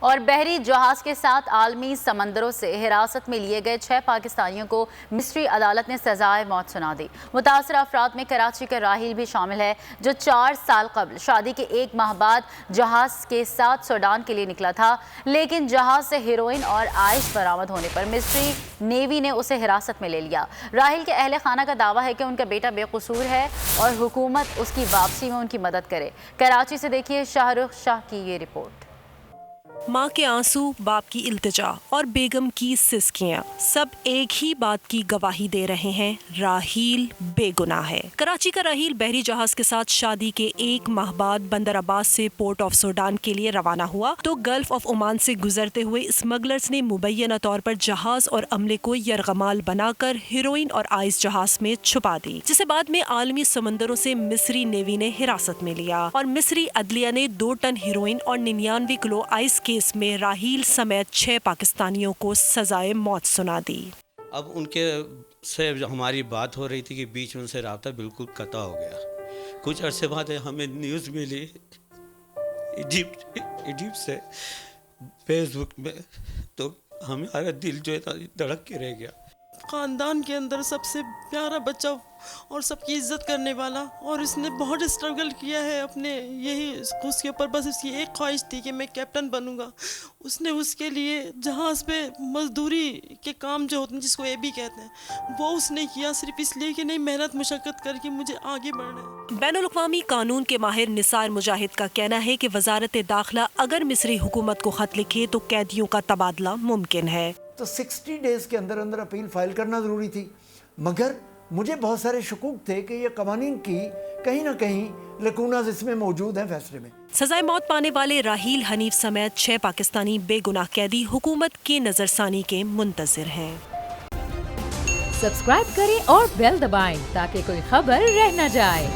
और बहरी जहाज के साथ आलमी समंदरों से हिरासत में लिए गए 6 पाकिस्तानियों को मिस्री अदालत ने सजाए मौत सुना दी। मुतासरा अफराद में कराची का राहिल भी शामिल है, जो 4 साल कबल शादी के 1 माह बाद जहाज के साथ सूडान के लिए निकला था, लेकिन जहाज से हेरोइन और आइस बरामद होने पर मिस्री नेवी ने उसे हिरासत में ले लिया। राहिल के अहले खाना का दावा है कि उनका बेटा बेकसूर है और हुकूमत उसकी वापसी में उनकी मदद करे। कराची से देखिए शाहरुख शाह की ये रिपोर्ट। माँ के आंसू, बाप की इल्तिजा और बेगम की सिसकियां सब एक ही बात की गवाही दे रहे हैं, राहील बेगुनाह है। कराची का राहील बहरी जहाज के साथ शादी के 1 माह बाद बंदर अब्बास से पोर्ट ऑफ सूडान के लिए रवाना हुआ तो गल्फ ऑफ ओमान से गुजरते हुए स्मगलर्स ने मुबैना तौर पर जहाज और अमले को यरगमाल बनाकर हेरोइन और आइस जहाज में छुपा दी, जिसे बाद में आलमी समंदरों से मिस्री नेवी ने हिरासत में लिया और मिस्री अदलिया ने 2 टन हेरोइन और 99 किलो आइस केस में राहील समेत 6 पाकिस्तानियों को सजाए मौत सुना दी। अब उनके से हमारी बात हो रही थी कि बीच में उनसे राब्ता बिल्कुल कता हो गया। कुछ अरसे बाद हमें न्यूज़ मिली इजिप्ट से फेसबुक में, तो हमारा दिल जो है धड़क के रह गया। ख़ानदान के अंदर सबसे प्यारा बच्चा और सबकी इज्जत करने वाला, और इसने बहुत स्ट्रगल किया है अपने, यही उसके ऊपर बस उसकी एक ख्वाहिश थी कि मैं कैप्टन बनूंगा। उसने उसके लिए जहाज़ पे मजदूरी के काम जो होते हैं जिसको एबी कहते हैं, वो उसने किया सिर्फ इसलिए कि नहीं, मेहनत मुशक्क़त करके मुझे आगे बढ़ना है। बैनुल-अक़वामी कानून के माहिर निसार मुजाहिद का कहना है कि वजारत दाखिला अगर मिस्री हुकूमत को खत लिखे तो कैदियों का तबादला मुमकिन है। तो 60 डेज के अंदर अंदर अपील फाइल करना ज़रूरी थी, मगर मुझे बहुत सारे शकूक थे कि ये कवानीन की कहीं ना कहीं लकूनास इसमें मौजूद हैं फैसले में। सजाए मौत पाने वाले राहील हनीफ समेत 6 पाकिस्तानी बेगुनाह कैदी हुकूमत की नजरसानी के मुंतजिर हैं। सब्सक्राइब करें और बेल दबाएं ताकि कोई खबर रह न जाए।